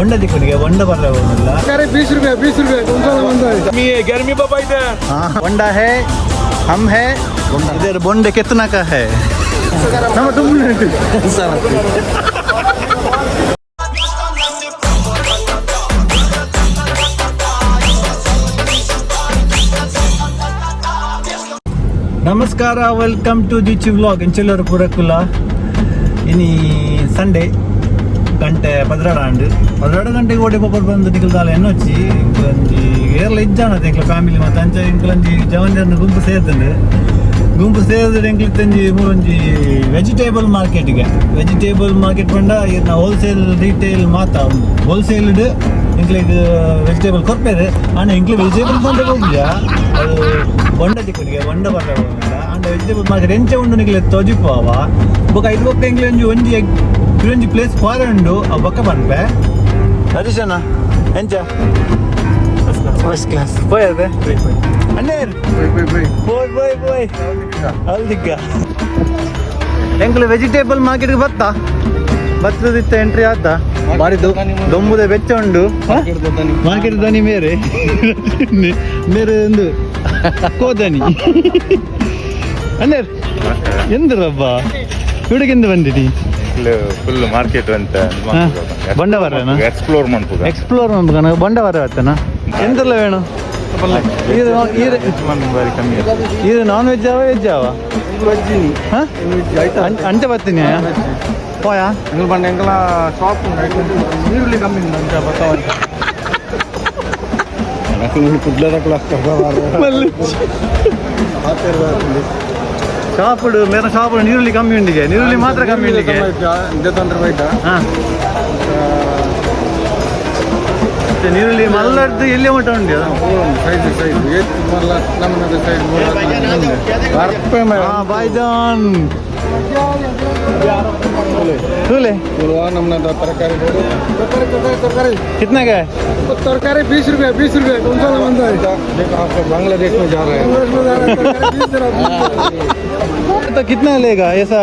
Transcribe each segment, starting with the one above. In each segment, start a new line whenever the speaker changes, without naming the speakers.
Honda दिखो नहीं Honda भर रहा है
अरे 20 रुपए कौन सा बंदा है
गर्मी पापा इधर होंडा है हम है इधर बोंडे कितना का है ನಮಸ್ಕಾರ ವೆಲ್ಕಮ್ ಟು ದಿ ಚಿ ವ್ಲಾಗ್ ಎಂಚೆಲ್ಲರು ಪೂರಕ್ಕುಲ ಇನಿ ಸಂಡೇ ಗಂಟೆ 12 ಗಂಟೆಗೆ ಓಡಿ ಪಪ್ಪರ್ ಬಂದು ನಿಖಲ್ದಾಲ ಎನ್ನೊಚ್ಚಿ ಇಂಕಲಂಜಿ ಏರ್ಲ ಇಜ್ಜಾನ ಇಂಕ್ಲ ಫ್ಯಾಮಿಲಿ ಮತ್ತು ಅಂಚ ಇಂಕಲಂಜಿ ಜವಂಜರ್ನ ಗುಂಪು ಸೇರ್ತಂಡು ಗುಂಪು ಸೇರಿದ್ರೆ ಎಂಕ್ಲಿಗೆ ತಂಜಿ ಮೂರೊಂಜಿ ವೆಜಿಟೇಬಲ್ ಮಾರ್ಕೆಟ್ ಪಂಡ ಇರ್ನ ಹೋಲ್ಸೇಲ್ ರೀಟೇಲ್ ಮಾತ ಹೋಲ್ಸೇಲ್ಡ್ ಇಂಕ್ಲಿಗೆ ವೆಜಿಟೇಬಲ್ ಕೊರ್ಪೇರು ಆಂಡ ಇಂಕ್ಲಿಗೆ ವೆಜಿಟೇಬಲ್ ಕೊಂಡೆ ಹೋಗಿಲ್ಲ ಅದು ಬೊಂಡ ತಿಕ್ಕಡಿಗೆ ಬೊಂಡ ಬರ್ಲಿಲ್ಲ ಆಂಡ ವೆಜಿಟೇಬಲ್ ಮಾರ್ಕೆಟ್ ಎಂಚ ಉಂಡು ನಿಖಿಲೆ ತೊಜಿಪುವ ಬೊಕ ಐದು ಬೊಕ್ಕ ಇಂಕ್ಲೆ ಒಂಜಿ ಪ್ಲೇಸ್ ಫಾರ್ ಉಂಡು ಆ ಬೊಕ್ಕ ಬಂದ್ಪೆ ಹರೀಶಣ್ಣ ಎಂಚ ಫಸ್ಟ್ ಕ್ಲಾಸ್ పోయేదే అన్నేర్ పోయ్ అల్దిక్క ಎಂಕ್ಲು ವೆಜಿಟೇಬಲ್ ಮಾರ್ಕೆಟ್ಗೆ ಬತ್ತದಿತ್ತ ಎಂಟ್ರಿ ಆತ ಬಾರಿ ದೊಂಬುದ ಬೆಚ್ಚ ಉಂಡು ಮಾರ್ಕೆಟ್ ದನಿ ಮೇರೆ ಒಂದು ಕೋದನಿ ಅನ್ನೇರ್ ಎಂದ್ರಬ್ಬ ಹುಡುಗಿಂದ ಬಂದಿನಿ
ಫುಲ್ ಮಾರ್ಕೆಟ್ ಅಂತ
ಬಂಡವಾರನ
ಎಕ್ಸ್ಪ್ಲೋರ್
ಮಾಡ್ಬೇಕನ ಬಂಡವಾರ ಆತನ ಎಂತೆಲ್ಲ ವೇಣು ಇದು ನಾನ್ ವೆಜ್ ವೆಜ್ ಅಂಚೆ ಬರ್ತೀನಿ పోయా
ఎంగల్ బండి ఎంగల షాప్ నీళ్ళు కమ్మి అంత బతావాలి
షాపుడు మేర షాపుడు నీరుల్లి కమ్మి ఉండిಗೆ నీరుల్లి ಮಾತ್ರ ಕಮ್ಮಿ ఉండిಗೆ
ಬೈಟ
ನೀರುಳ್ಳಿ ಮಲ್ಲಡ್ದು ಎಲ್ಲಿ ಮಟ್ಟ ಉಂಟು ಬಾಯ್ಜಾನ್
ನಮ್ಮನ್ನ ತರಕಾರಿ
कितने का है
तरकारी 20 रुपए कौन सा बंदा है बांग्लादेश में जा रहा है
तो कितना लेगा ऐसा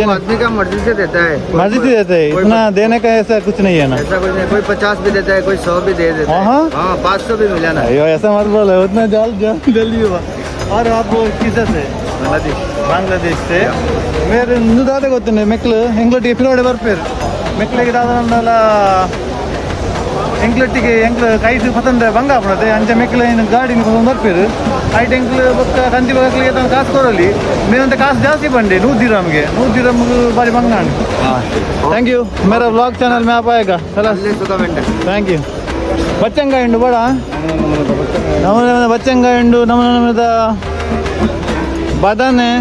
आदमी का मर्जी से देता है
देता है इतना देने का ऐसा कुछ नहीं है ना
ऐसा कुछ नहीं कोई 50 भी देता है कोई 100 भी दे देता है हाँ 500 भी मिला ना
अयो ऐसा मत बोलो उतना जल्दी हुआ और आप किधर से बांग्लादेश से मेरे इंದು ದಾದ ಗೊತ್ತುಂಟು ಮೆಕ್ಲು ಎಂಗ್ಲೊಟ್ಟಿಗೆ ಪಿರೋಡೆ ಬರ್ಪೇರು ಮೆಕ್ಲಿಗೆ ದಾದನಲ್ಲ ಎಂಕ್ಲೊಟ್ಟಿಗೆ ಎಂಕ್ಲು ಕೈಸು ಪತಂದ್ರೆ ಭಂಗ ಆಗ್ಬಿಡತ್ತೆ ಅಂಚ ಮೆಕ್ಲು ಏನು ಗಾಡಿನ ಬರ್ಪೇರು ಐಟ್ ಎಂಕ್ಲು ಬೊಕ್ಕ ಕಂತಿ ಬಗ್ಲಿಗೆ ತಾನು ಕಾಸು ಕೊಡಲಿ ಮೇರಂತ ಕಾಸು ಜಾಸ್ತಿ ಬಂಡೆ 100 ದಿರಮ್ಗೆ 100 ದಿರಮ್ಗೆ ಬಾರಿ ಭಂಗ ನಾನು ಥ್ಯಾಂಕ್ ಯು मेरा व्लॉग चैनल में आप आएगा चला थैंक यू बच्चंगाई उंडु बड़ा नमूने बच्चंगाई उंडु नमूने बादाम है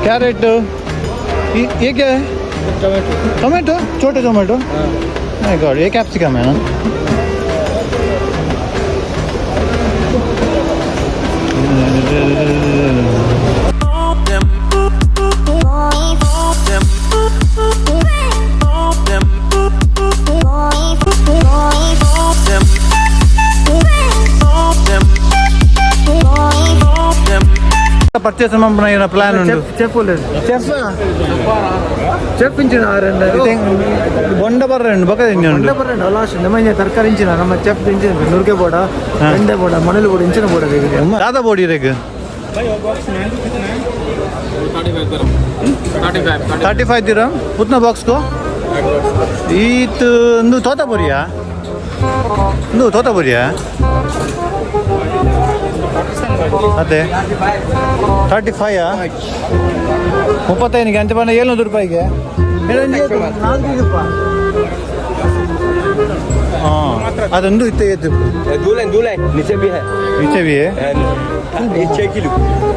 कैरेट ये क्या है टमाटो छोटे टमाटो माय गॉड ये कैप्सिकम है ना పర్చేస్ పంపిన ప్లాన్
చెప్పించినారండి
బొండ బర్రండి బొక్క తిన్నాడు
లాస్ట్ ನಮ್ಮನೆ ತರಕಾರಿ ಇಂಚಿನ ನಮ್ಮ ಚೆಪ್ ಇಂಚಿನ ನುರ್ಗೆ ಬೋಡ ಬೆಂಡೆ ಬೋಡ ಮಣಲು ಬೋಡ ಇಂಚಿನ ಬೋಡ
ज़्यादा बोड़ी रहेगा 35 दिरहम उतना बॉक्स को ईत नु तोता बोरिया ಅದೇ 35 35 ಅಂಚೆ ಬಂದ 700 ರೂಪಾಯಿಗೆ ಅದೊಂದು ಇತ್ತು
नीचे भी है
ये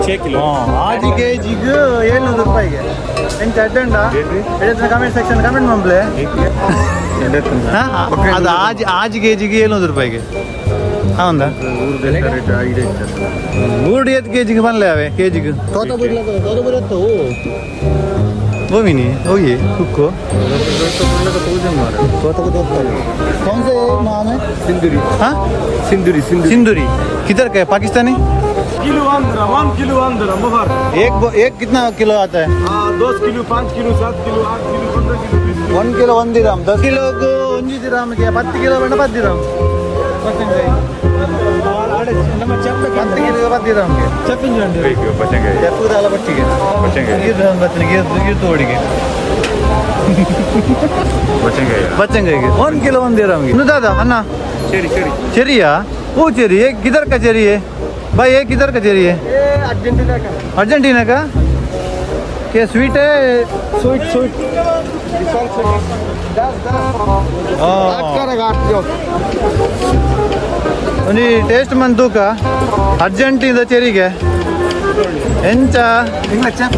6 किलो आज केजिಗೆ 700 ರೂಪಾಯಿಗೆ ಎಂತ ಅಡ್ಡಂಡ ಕಮೆಂಟ್ ಸೆಕ್ಷನ್ ಕಮೆಂಟ್ ಮಾಡ್ಲೆ ಅದು आज केजिಗೆ 700 ರೂಪಾಯಿಗೆ ಹೌದಾ 3 केजिಗೆ ಬಂದ್ಲೆ ಅವೆ केजिಗೆ ತೋತಬುರಿ भूमिनी हो ये कुको कौन से नाम है
सिंदूरी
हाँ
सिंदूरी
सिंदूरी किधर का है पाकिस्तानी
किलो 1 किलो मुबारक।
एक कितना किलो आता है?
10 kilo 5 kilo 7 kilo 8 kilo 15 kilo 20 kilo
1 kilo 1 ದಿರಂ 10 ಕಿಲೋಗೂ 1 ದಿರಮ್ಗೆ 10 kilo ಬೇಡ 10 ದಿರಂ ನಮ್ಮ ಚೆಪ್ಪ 10 ಕಿಲೋ 10 ದಿರಮ್ಗೆ ಚೆಪ್ಪಿನ ಜಂಡಿ
बचेंगे
ಚೆಪ್ಪು ದಾಲ ಬಟ್ಟಿಗೆ
बचेंगे
ಗೀರ್ ತೋಡಿಗೆ
बचेंगे यार
बचेंगे 1 किलो 1 दिरम की दादा अन्ना
चेरी चेरी
चेरी है वो चेरी है किधर का चेरी है भाई ये किधर का चेरी है?
अर्जेंटीना का।
अर्जेंटीना का क्या स्वीट है?
स्वीट
ಒಂದು ಟೇಸ್ಟ್ ಮಂತೂಕ ಅರ್ಜೆಂಟೀನದ ಚೆರಿಗೆ ಎಂಚ
ಇಲ್ಲ ಚೆಪ್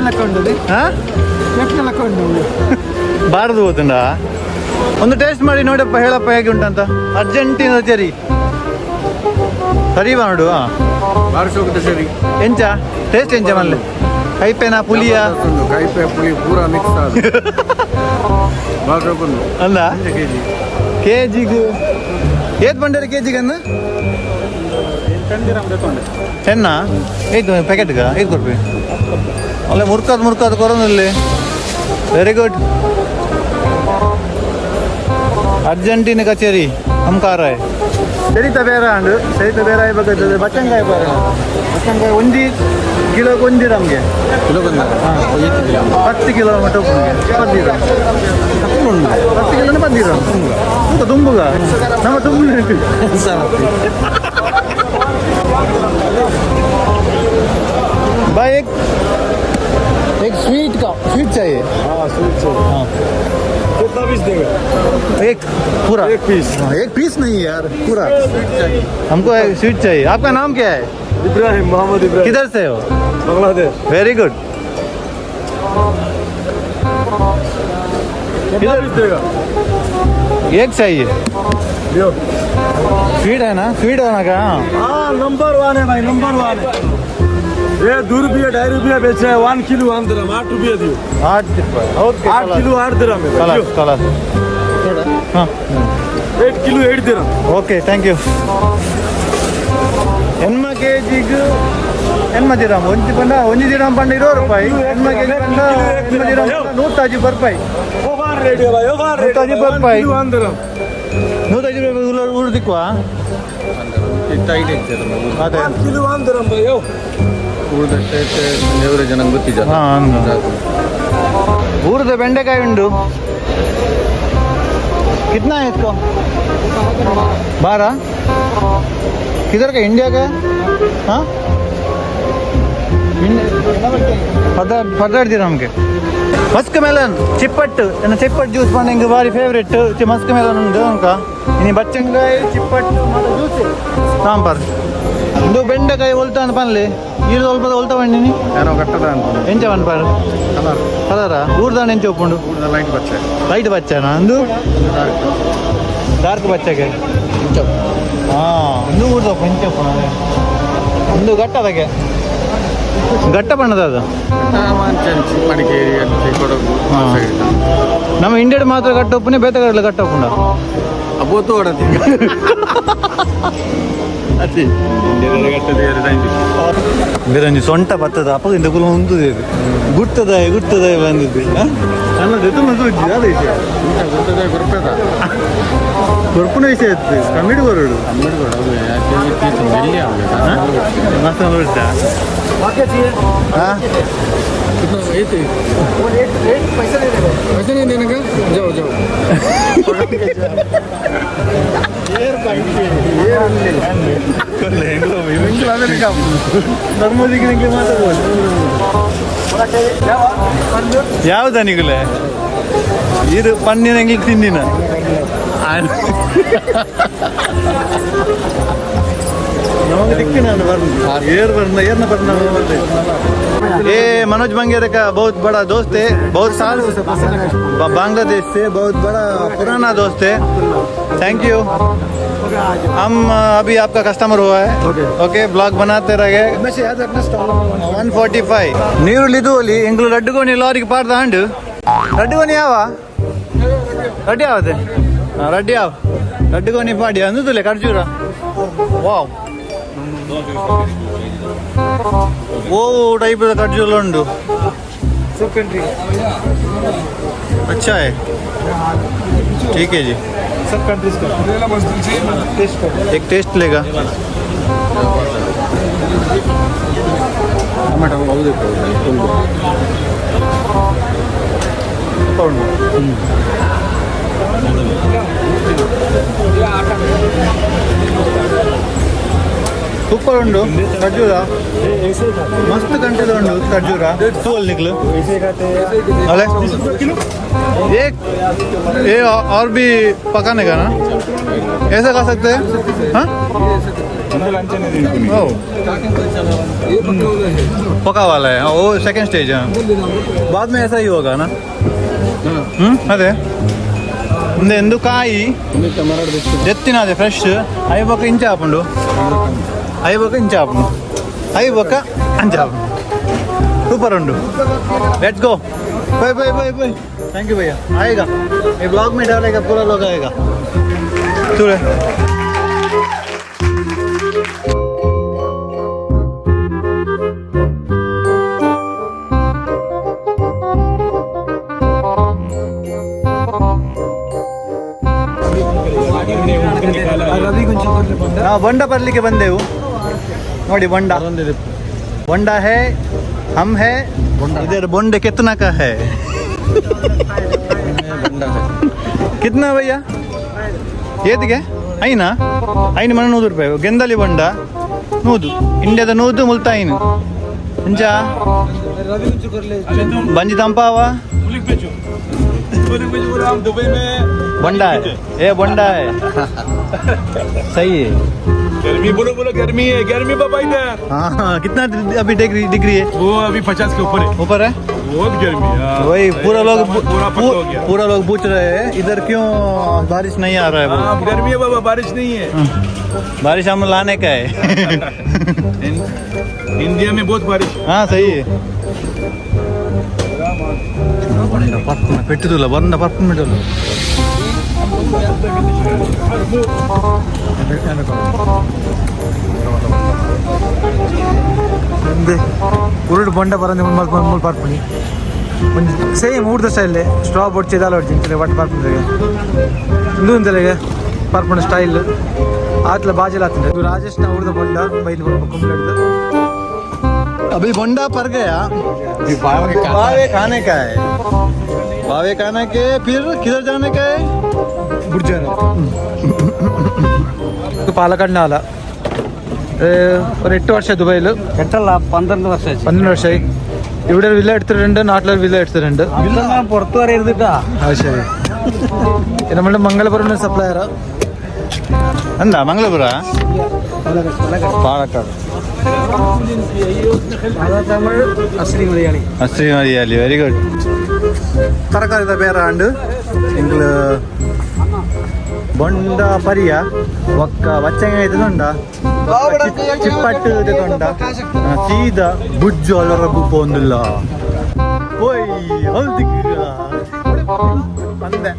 ಲೆಕ್ಕ ಉಂಟು
ಹಾ
ಚೆಪ್ ಲೆಕ್ಕ ಉಂಟು
ಬಾರದು ಹೋತುಂಡ ಒಂದು ಟೇಸ್ಟ್ ಮಾಡಿ ನೋಡಪ್ಪ ಹೇಳಪ್ಪ ಹೇಗೆ ಉಂಟಂತ ಅರ್ಜೆಂಟೀನದ ಚೆರಿ ಸರಿ ನೋಡು
ಬಾರಿಸೋಗುತ್ತೆ ಸರಿ
ಎಂಚ ಟೇಸ್ಟ್ ಎಂಚ ಮಲ್ಲೆ ಕೈಪೇನ ಪುಲಿಯ
ಕೈಪೆ ಪುಳಿ ಪೂರಾ ಮಿಕ್ಸ್ ಆದ ಬಾರಿಸೋಕೊಂಡು
ಅಲ್ಲ
ಕೆಜಿ
ಕೆಜಿಗೆ ಏತ್ ಬಂಡರೆ ಕೆಜಿಗನ್ನ ಎನ್ನ ಐದು ಪ್ಯಾಕೆಟ್ಗ 5 ರೂಪಾಯಿ ಅಲ್ಲೇ ಮುರ್ಕಾದ್ ಕೊರೋನಲ್ಲಿ ವೆರಿ ಗುಡ್ अर्जेंटीना का चेरी हम खा रहे हैं चेरी तबेरा अंड चेरी तबेरा है बगल बच्चंगाय पर बच्चंगाय 1 किलो 1 दिरम ಗೆ
ಕಿಲೋ ಬಂದ
10 ಕಿಲೋ ಮಟ್ಟ ಉಂಗೆ 10 ದಿರಂ 10 ಕಿಲೋ 10 ದಿರಂ ತೂಕ ತುಂಬುಗ ನಮ್ಮ ತುಂಬು भाई एक स्वीट चाहिए
हाँ स्वीट चाहिए
हाँ
कितना पीस देंगे
एक पूरा
एक पीस
हाँ, एक पीस नहीं यार पूरा हमको एक स्वीट चाहिए आपका नाम क्या है
इब्राहिम मोहम्मद इब्राहिम
किधर से हो
बांग्लादेश
वेरी गुड
कितना पीस देगा
एक चाहिए
लियो
स्वीट है ना का
हाँ नंबर 1 है भाई नंबर 1 है ये 2 रुपये 2.5 रुपये बेच रहे हैं 1 किलो 1 दिरहम 8 रुपये दियो
8 रुपये ओके
8 किलो 8 दिरहम है
कलर
लियो।
कलर हाँ
8 किलो 8 दिरहम
ಓಕೆ ಥ್ಯಾಂಕ್ ಯು ಹೆಣ್ಮ ಕೆ ಜಿಗೆ ಹೆಣ್ಮ ದಿರಂ ಒಂದು ದಿರಂ ಪಂಡ 20 ರೂಪಾಯಿ ಹೆಣ್ಮ ಕೆ ಜಿ ಪಂಡ ಹೆಣ್ಮ ದಿರಂ 150 ರೂಪಾಯಿ
ओवर रेट है भाई ओवर रेट
ताजी पर पाई।
1 दिरहम
150 ರೂಪಾಯಿ ಉಳಿದಿಕ್ವಾ ಅದೇ
1 किलो 1 दिरहम भाई ओ
ದೇವರ ಜನಕ್ಕೆ ಗೊತ್ತಿಲ್ಲ
ಹಾಂ ಊರದ ಬೆಂಡೆಕಾಯಿ ಉಂಡು कितना है इसको 12 किधर का इंडिया का हाँ फर्दर दिरम के मस्क मेलन चिप्पट्टु चिप्पट्टु ಜ್ಯೂಸ್ ಪಂಡ ಬಾರಿ ಫೇವ್ರೆಟ್ ಮಸ್ಕ್ ಮೆಲನ್ ಉಂಡು ಅಂಕ ಇನಿ ಬಚ್ಚಂಗಾಯಿ ಚಿಪ್ಪಟ್ಟು ಮತ್ತು ಜ್ಯೂಸ್ ಸಾಂಬಾರ್ ಇದು ಬೆಂಡೆಕಾಯಿ ಹೊಲ್ತಾನ ಪನ್ಲೆ ಇದು ಸ್ವಲ್ಪ ಹೊಲ್ತಾ ಬಂದಿನಿ
ಏನೋ ಕಟ್ಟದ ಅಂತ
ಎಂಚ ಪನ್ಪಾರು
ಕಲರ್
ಕಲರ ಊರ್ದಾಣ ಎಂಚ ಒಪ್ಪುಂಡು
ಲೈಟ್ ಬಚ್ಚೆ
ಲೈಟ್ ಬಚ್ಚನ ಅಂದು ಡಾರ್ಕ್ ಬಚ್ಚಗೆ ಹಾಂ ಒಂದು ಊರ್ದಪ್ಪ ಎಂಚ ಒಪ್ಪುಣ ಒಂದು ಗಟ್ಟದಕ್ಕೆ ಗಟ್ಟ ಬಣ್ಣದ ಅದು
ಮಡಿಕೇರಿ ಕೊಡಗು
ನಮ್ಮ ಇಂಡಿಯಡ್ ಮಾತ್ರ ಗಟ್ಟ ಒಪ್ಪನೆ ಬೇತಗಡಲೆ ಗಟ್ಟ ಒಪ್ಪುಂಡ
ಅಬೋತು ಹೊಡತಿ ಅತಿ
ಬೇರೆ ಸೊಂಟ ಬರ್ತದ ಅಪ್ಪ ಇಂದ ಕುಲ ಹೊಂದುದು ಗುರ್ತದ ಬಂದಿದ್ದು ನನ್ನ ಜೊತೆ ಮಂದು ಅದೈತೆ ಕೊರ್ಪುನ ವಿಷಯ ಇತ್ತು ಕಮ್ಮಿಡಿ ಬರೋಡು ಮಸ್ತ್ ನೋಡ್ತ ಹಾಂ
पैसे नहीं देने का जाओ जाओ
ಯಾವ್ದ ನಿಗುಲೆ ಇದು ಪನ್ನಿನ ಎಂಗ್ಲಿಗೆ ತಿಂದಿನ नमक दिक्कत ना ये मनोज बंगेरे का बहुत बड़ा दोस्त है बहुत साल बांग्लादेश से बहुत बड़ा पुराना दोस्त है थैंक यू हम अभी आपका कस्टमर हुआ है ओके ब्लॉग बनाते रहे 145 ನೀರು ಲಿದುವಲ್ಲಿ ಎಂಗ್ಲು ರಡ್ಡುಗೋಣಿ ಲಾರಿಗೆ ಪಾಡ್ದ ಅಂಡು ರಡ್ಡುಗೋಣಿ ರಡ್ಡಿ ಯಾವತ್ತೆ ರಡ್ಡಿ ರಡ್ಡುಗೋಣಿ ಪಾಡಿ ಅಂದುದಿಲ್ಲ ಖರ್ಜೂರ ವಾವ್ वो टाइप का खजूर उंडु
सब कंट्री
अच्छा है ठीक है जी
सब कंट्रीज का टेस्ट कर
एक टेस्ट लेगा ಸೂಪರ್ ಉಂಡು ಖರ್ಜೂರ
ऐसे ही खाते
मस्त कंट्री उंडु खर्जूरा तू बोल निकलो
ऐसे खाते
अले एक ये और भी पकाने का ना ऐसा खा सकते हैं हाँ ओ पका वाला है हाँ, वो सेकंड स्टेज है बाद में ऐसा ही होगा ना अरे ಮುಂದೆ ಎಂದು ಕಾಯಿ ಎತ್ತಿನದೆ ಫ್ರೆಶ್ ಐಬೊಕ್ಕ ಇಂಚ ಹಾಪುಂಡು ಐಬೊಕ್ಕ ಇಂಚ ಹಾಪುಂಡು ಐಬೊಕ್ಕ ಅಂಚ ಹಾಪುಂಡು ಸೂಪರ್ ಉಂಡು let's go bye bye bye bye thank you भैया आएगा ये ब्लॉग में डालेगा पूरा लोग आएगा चलो
रवि कुछ
ನಾವು ಬಂಡ ಬರಲಿಕ್ಕೆ ಬಂದೆವು ನೋಡಿ ಬಂಡ ಬಂಡ है हम है इधर बंडे कितना का है कितना भैया ಏದಿಗೆ ಐನಾ ಐನು ಮನ 100 ರೂಪಾಯಿ ಗೆಂದಲಿ ಬಂಡ 100 ಇಂಡಿಯಾದ 100 ಮುಲ್ತಾಯಿನು ಇಂಚ
रवि कुछ कर ले
बंजी तंपावा
दुबई में
बंडा है ये बंडा है सही है
गर्मी बोलो गर्मी बाबा इधर
हाँ हाँ कितना अभी डिग्री है
वो अभी 50 के ऊपर है
ऊपर है
बहुत गर्मी है
वही पूरा लोग
पूरा पक हो गया
पूरा लोग पूछ रहे हैं इधर क्यों बारिश नहीं आ रहा है
हाँ, गर्मी है बाबा बारिश नहीं है
बारिश हम लाने का है
इंडिया में बहुत बारिश
हाँ सही है పెట్టుదల వంద పర్ఫెక్ట్ మీటర్లు
ಉರುಡು ಬೊಂಡ ಬರಂದು ಮೂರು ಪಾರ್ಪಣಿ ಒಂದು ಸೇಮ್ ಊಟದ ಸ್ಟೈಲ್ ಸ್ಟ್ರಾ ಬೊಡ್ಚಿ ದಾಲ್ ಹೊಡ್ತೀನಿ ಒಟ್ಟು ಪಾರ್ಪಣಿಗೆ ಇಂದು ಇಂದಲೆಗೆ ಪಾರ್ಪಣ ಸ್ಟೈಲ್ ಆತ್ಲ ಬಾಜಲ್ ಆತಂದೆ ಇದು ರಾಜೇಶ್ನ ಊಟದ ಬೊಂಡ ಬೈಲ್ ಕುಂಬ್ಲಡ್ದು
अभी बंडा पर गया बावे खाने का है बावे खाने के फिर किधर जाने का है
ബുർജാന പാലക്കാടിൻ്റെ ആല ഒരു 8 വർഷം ദുബൈയിൽ
എട്ടല്ല 12 വർഷമായി
12 വർഷമായി ഇവിടെ ഒരു വില്ല എടുത്തിട്ടുണ്ട് നാട്ടിലൊരു വില്ല എടുത്തിട്ടുണ്ട്
പുറത്തു പറയരുതിട്ടാ
അത് ശരി നമ്മളുടെ മംഗലപുരം സപ്ലയറാ
എന്താ മംഗളപുര പാലക്കാട്
തമിഴ് അശ്രീ മലയാളി
ಅಶ್ರೀ ಮರಿಯಾಲಿ ವೆರಿ ಗುಡ್ ತರಕಾರಿದ ಬೇರೆ ಅಂಡು ಇಂಗ್ಲ ಬೊಂಡ ಪರಿಯ ಒಕ್ಕ ಬಚ್ಚಂಗ ಇದ್ದುಂಡ ಚಿಪ್ಪಟ್ಟು ಇದ್ದುಂಡ ಸೀದಾ ಬುಜ್ಜು ಅಲ್ಲರ ಪೋಂದಿಲ್ಲ ಓಯ್ ಹೌದಿಕ್ಕ ಅಂದೆ